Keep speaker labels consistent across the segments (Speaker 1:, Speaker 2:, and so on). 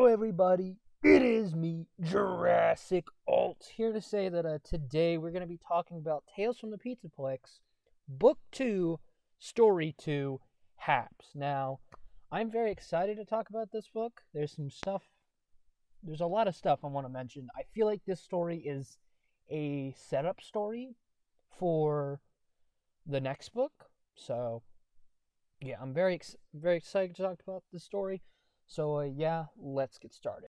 Speaker 1: everybody, it is me, Jurassic Alt, here to say that today we're going to be talking about Tales from the Plex, Book 2, Story 2, H.A.P.S. Now, I'm very excited to talk about this book. There's a lot of stuff I want to mention. I feel like this story is a setup story for the next book. So, yeah, I'm very excited to talk about this story. So, let's get started.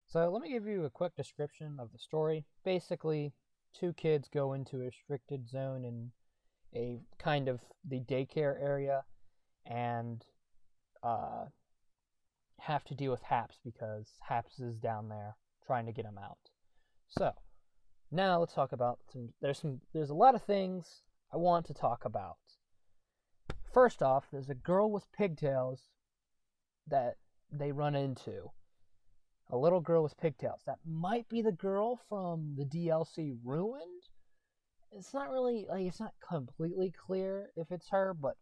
Speaker 1: So, let me give you a quick description of the story. Basically, two kids go into a restricted zone in a kind of the daycare area and have to deal with H.A.P.S because H.A.P.S is down there trying to get them out. So, now let's talk about there's a lot of things I want to talk about. First off, there's a girl with pigtails that they run into. A little girl with pigtails. That might be the girl from the DLC Ruined. It's not really, it's not completely clear if it's her, but,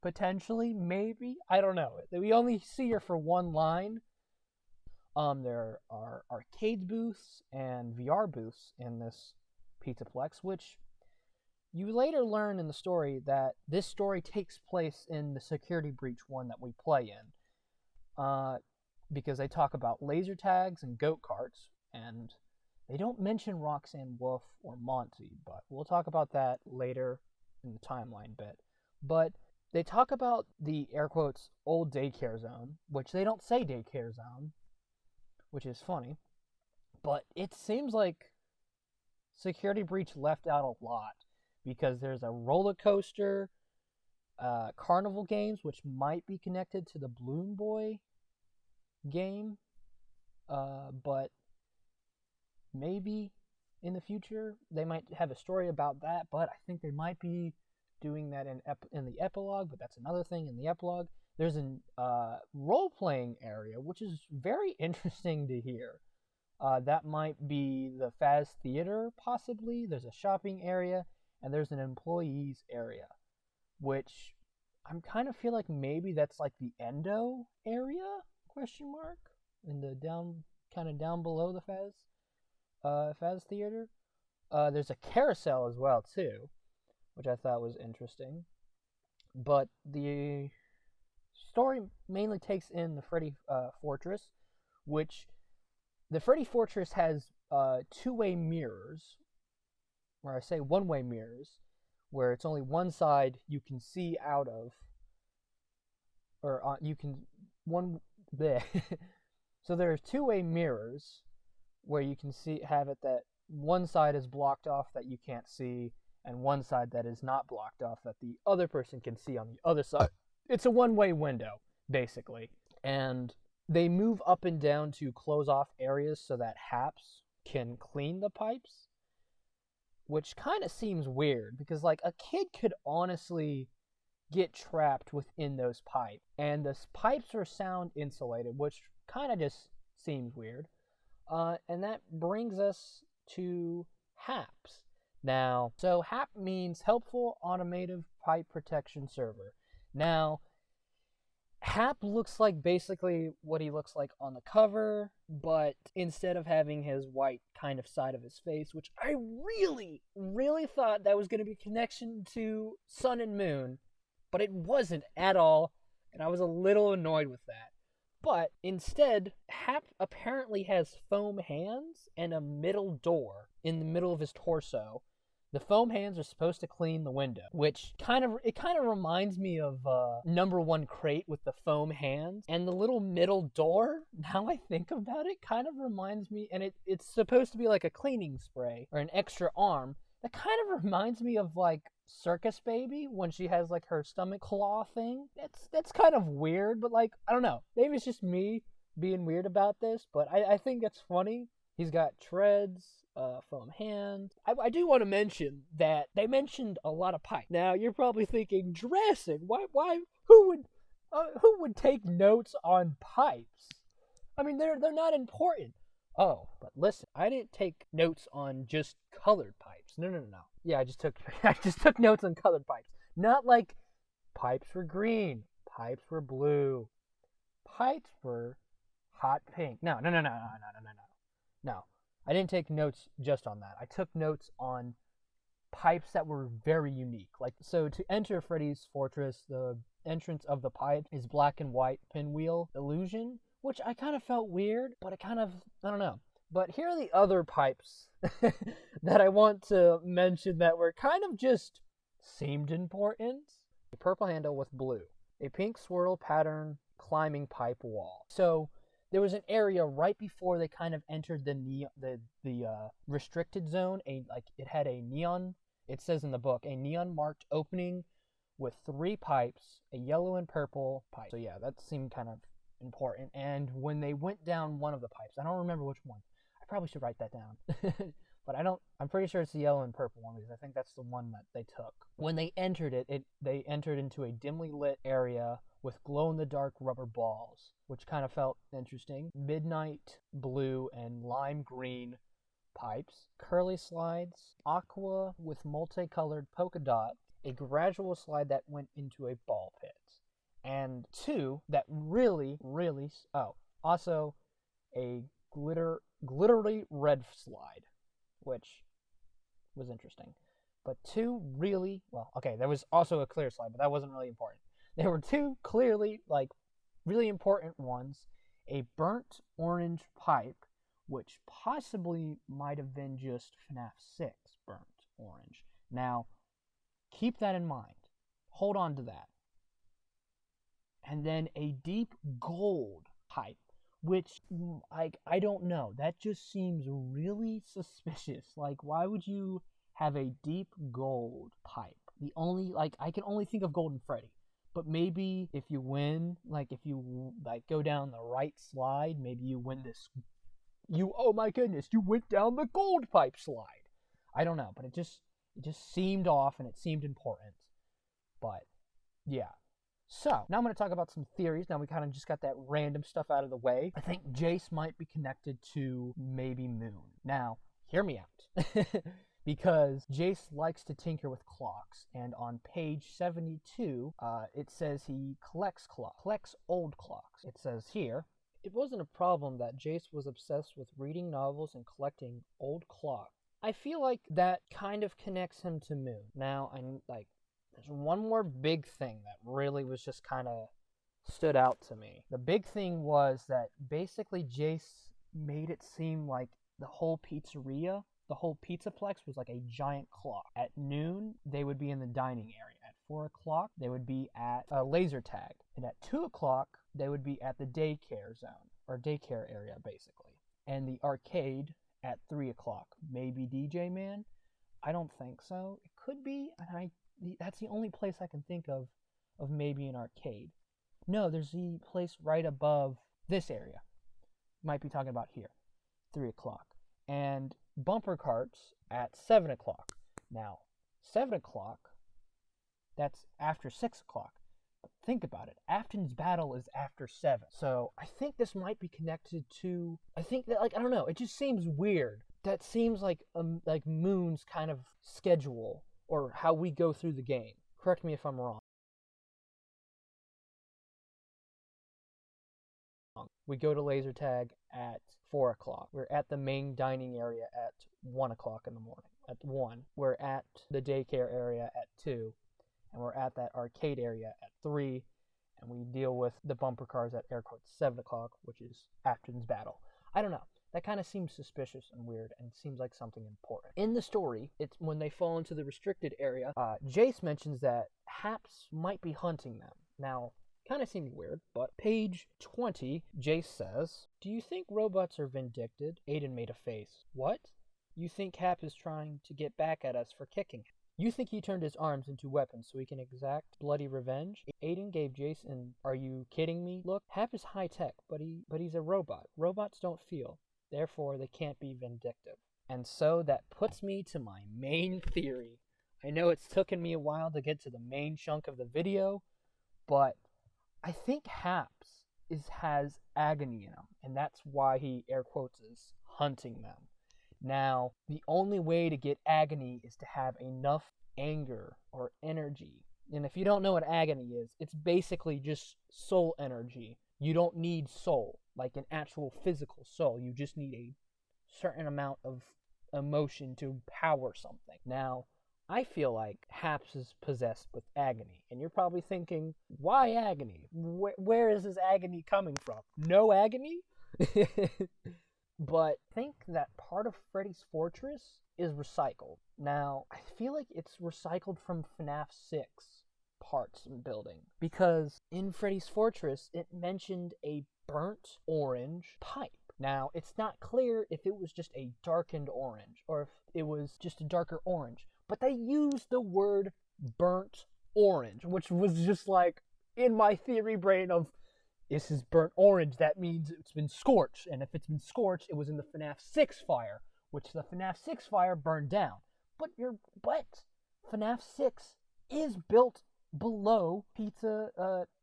Speaker 1: potentially, maybe. I don't know. We only see her for one line. There are arcade booths and VR booths in this Plex, which you later learn in the story that this story takes place in the Security Breach one that we play in. Because they talk about laser tags and goat carts, and they don't mention Roxanne Wolf or Monty, but we'll talk about that later in the timeline bit. But they talk about the, air quotes, old daycare zone, which they don't say daycare zone, which is funny. But it seems like Security Breach left out a lot, because there's a roller coaster, carnival games, which might be connected to the Balloon Boy game, but maybe in the future they might have a story about that, but I think they might be doing that in the epilogue, but that's another thing. In the epilogue, there's a role-playing area, which is very interesting to hear. That might be the Faz Theater, possibly. There's a shopping area, and there's an employees area, which I'm kind of feel like maybe that's like the Endo area, question mark, in the down below the Faz Theater. There's a carousel as well too, which I thought was interesting. But the story mainly takes in the Freddy Fortress, which the Freddy Fortress has two-way mirrors, or I say one-way mirrors, where it's only one side you can see out of, or you can one. Bleh. So there's two-way mirrors where you can have it that one side is blocked off that you can't see, and one side that is not blocked off that the other person can see on the other side. It's a one-way window, basically. And they move up and down to close off areas so that H.A.P.S can clean the pipes, which kind of seems weird, because, a kid could honestly get trapped within those pipes, and the pipes are sound insulated, which kind of just seems weird. And that brings us to H.A.P.S. Now, so H.A.P.S means Helpful Automated Pipe Protection Server. Now, H.A.P.S looks like basically what he looks like on the cover, but instead of having his white kind of side of his face, which I really, really thought that was going to be a connection to Sun and Moon, but it wasn't at all, and I was a little annoyed with that. But instead, H.A.P.S apparently has foam hands and a middle door in the middle of his torso. The foam hands are supposed to clean the window, which kind of reminds me of number 1 crate with the foam hands. And the little middle door, now I think about it, kind of reminds me, and it's supposed to be like a cleaning spray or an extra arm. That kind of reminds me of Circus Baby when she has her stomach claw thing. That's kind of weird, but I don't know. Maybe it's just me being weird about this, but I think it's funny. He's got treads, foam hands. I do want to mention that they mentioned a lot of pipes. Now you're probably thinking, Jurassic, why? Who would take notes on pipes? I mean, they're not important. Oh, but listen, I didn't take notes on just colored pipes. No. Yeah, I just took notes on colored pipes. Not pipes were green, pipes were blue, pipes were hot pink. No. I didn't take notes just on that. I took notes on pipes that were very unique. Like, so to enter Freddy's Fortress, the entrance of the pipe is black and white pinwheel illusion, which I kind of felt weird, but I don't know. But here are the other pipes that I want to mention that were kind of just seemed important. A purple handle with blue. A pink swirl pattern climbing pipe wall. So there was an area right before they kind of entered the restricted zone. It had a neon. It says in the book a neon marked opening with 3 pipes, a yellow and purple pipe. So yeah, that seemed kind of important. And when they went down one of the pipes, I don't remember which one. I probably should write that down. But I'm pretty sure it's the yellow and purple one because I think that's the one that they took. When they entered they entered into a dimly lit area with glow-in-the-dark rubber balls, which kind of felt interesting. Midnight blue and lime green pipes, curly slides, aqua with multicolored polka dot, a gradual slide that went into a ball pit, and 2 that also a glittery red slide, which was interesting. But 2 really, there was also a clear slide, but that wasn't really important. There were 2 clearly, really important ones. A burnt orange pipe, which possibly might have been just FNAF 6 burnt orange. Now, keep that in mind. Hold on to that. And then a deep gold pipe, which, I don't know. That just seems really suspicious. Why would you have a deep gold pipe? I can only think of Golden Freddy. But maybe if you win, if you, go down the right slide, maybe you win this. Oh my goodness, you went down the gold pipe slide. I don't know, but it just seemed off and it seemed important. But, yeah. So, now I'm going to talk about some theories. Now we kind of just got that random stuff out of the way. I think Jace might be connected to maybe Moon. Now, hear me out. Because Jace likes to tinker with clocks, and on page 72, it says he collects old clocks. It says here, it wasn't a problem that Jace was obsessed with reading novels and collecting old clocks. I feel like that kind of connects him to Moon. Now, there's one more big thing that really was just kind of stood out to me. The big thing was that basically Jace made it seem like the whole pizzeria, the whole pizza Plex was like a giant clock. At noon, they would be in the dining area. At 4 o'clock, they would be at a laser tag. And at 2 o'clock, they would be at the daycare zone, or daycare area, basically. And the arcade at 3 o'clock. Maybe DJ Man? I don't think so. It could be, and that's the only place I can think of maybe an arcade. No, there's the place right above this area. Might be talking about here. 3 o'clock. And bumper carts at 7 o'clock. Now, 7 o'clock, that's after 6 o'clock. But think about it. Afton's battle is after 7. So I think this might be connected to, I think that, I don't know, it just seems weird. That seems like Moon's kind of schedule, or how we go through the game. Correct me if I'm wrong. We go to laser tag at 4 o'clock. We're at the main dining area at 1 o'clock in the morning. At 1. We're at the daycare area at 2. And we're at that arcade area at 3. And we deal with the bumper cars at air quotes 7 o'clock, which is Afton's battle. I don't know. That kind of seems suspicious and weird and seems like something important. In the story, it's when they fall into the restricted area, Jace mentions that H.A.P.S might be hunting them. Now, kind of seems weird, but page 20, Jace says, "Do you think robots are vindictive?" Aiden made a face. "What? You think H.A.P.S is trying to get back at us for kicking him? You think he turned his arms into weapons so he can exact bloody revenge?" Aiden gave Jace an "are you kidding me" look. H.A.P.S is high-tech, but he's a robot. Robots don't feel. Therefore, they can't be vindictive. And so that puts me to my main theory. I know it's taken me a while to get to the main chunk of the video, but I think H.A.P.S has agony in him, and that's why he, air quotes, is hunting them. Now, the only way to get agony is to have enough anger or energy. And if you don't know what agony is, it's basically just soul energy You don't need soul, like an actual physical soul. You just need a certain amount of emotion to power something. Now, I feel like H.A.P.S is possessed with agony, and you're probably thinking, why agony? Where is this agony coming from? No agony? But I think that part of Freddy's Fortress is recycled. Now, I feel like it's recycled from FNAF 6 parts and building, because in Freddy's Fortress, it mentioned a burnt orange pipe. Now, it's not clear if it was just a darkened orange or if it was just a darker orange, but they used the word burnt orange, which was just like in my theory brain of, this is burnt orange, that means it's been scorched, and if it's been scorched, it was in the FNAF 6 fire, which the FNAF 6 fire burned down. But FNAF 6 is built below the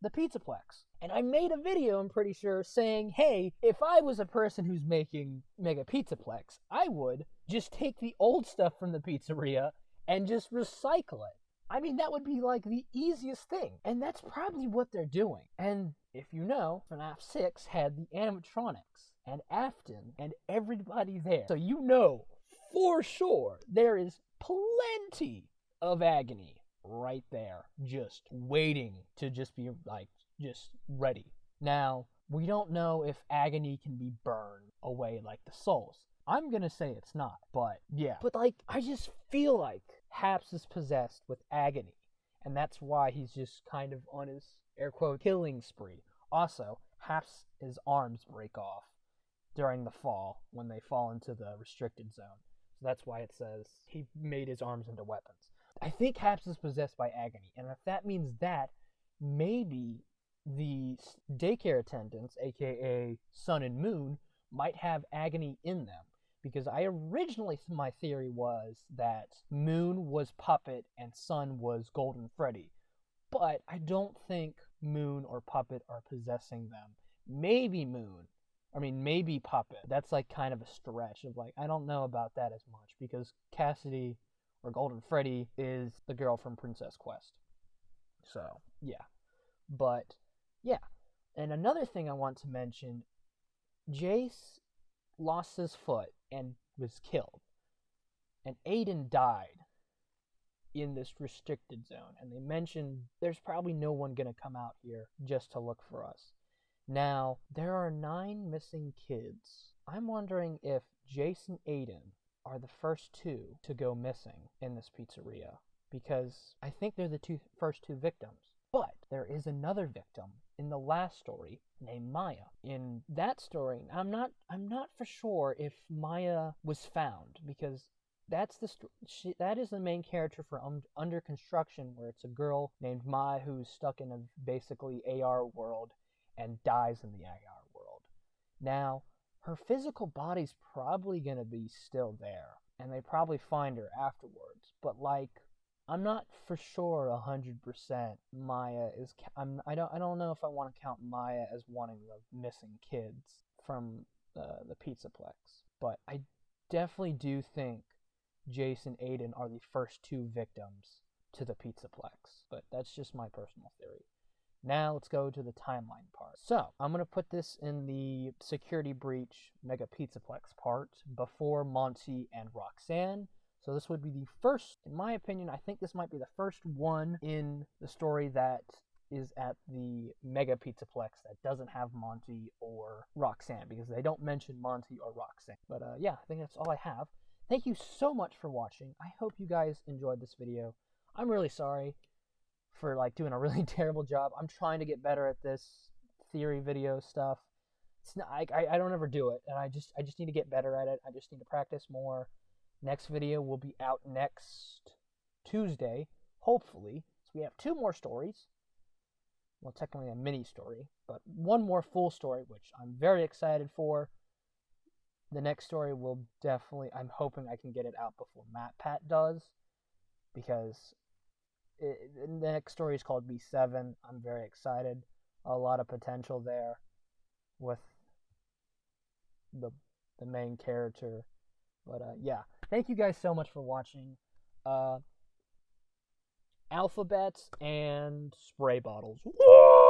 Speaker 1: Pizzaplex. And I made a video, I'm pretty sure, saying, hey, if I was a person who's making Mega Pizzaplex, I would just take the old stuff from the pizzeria and just recycle it. I mean, that would be like the easiest thing. And that's probably what they're doing. And if you know, FNAF 6 had the animatronics and Afton and everybody there. So you know for sure there is plenty of agony right there, just waiting to just be like, just ready. Now, we don't know if agony can be burned away like the souls. I'm gonna say it's not, but yeah. But like, I just feel like H.A.P.S is possessed with agony, and that's why he's just kind of on his, air quote, killing spree. Also, H.A.P.S, his arms break off during the fall when they fall into the restricted zone. So that's why it says he made his arms into weapons. I think H.A.P.S is possessed by agony, and if that means that, maybe the daycare attendants, aka Sun and Moon, might have agony in them. Because I originally, my theory was that Moon was Puppet and Sun was Golden Freddy. But I don't think Moon or Puppet are possessing them. Maybe Puppet. That's like kind of a stretch of like, I don't know about that as much. Because Cassidy or Golden Freddy is the girl from Princess Quest. So, yeah. But, yeah. And another thing I want to mention, Jace lost his foot and was killed. And Aiden died in this restricted zone. And they mentioned there's probably no one going to come out here just to look for us. Now, there are 9 missing kids. I'm wondering if Jace and Aiden are the first 2 to go missing in this pizzeria. Because I think they're the first two victims. But there is another victim in the last story named Maya. In that story, I'm not for sure if Maya was found, because that is the main character for Under Construction, where it's a girl named Maya who's stuck in a basically AR world and dies in the AR world. Now, her physical body's probably gonna be still there, and they probably find her afterwards. But like, I'm not for sure 100% Maya is. I don't know if I want to count Maya as one of the missing kids from the Pizzaplex, but I definitely do think Jace and Aiden are the first 2 victims to the Pizzaplex. But that's just my personal theory. Now let's go to the timeline part. So I'm gonna put this in the security breach Mega Pizzaplex part before Monty and Roxanne. So this would be the first, in my opinion, I think this might be the first one in the story that is at the Mega Pizzaplex that doesn't have Monty or Roxanne, because they don't mention Monty or Roxanne. But yeah, I think that's all I have. Thank you so much for watching. I hope you guys enjoyed this video. I'm really sorry for like doing a really terrible job. I'm trying to get better at this theory video stuff. It's not, I don't ever do it, and I just need to get better at it. I just need to practice more. Next video will be out next Tuesday, hopefully. So we have 2 more stories. Well, technically a mini story, but 1 more full story, which I'm very excited for. The next story will definitely, I'm hoping I can get it out before MatPat does, because the next story is called B7. I'm very excited. A lot of potential there with the main character. But yeah, thank you guys so much for watching. Alphabets and spray bottles. Whoa!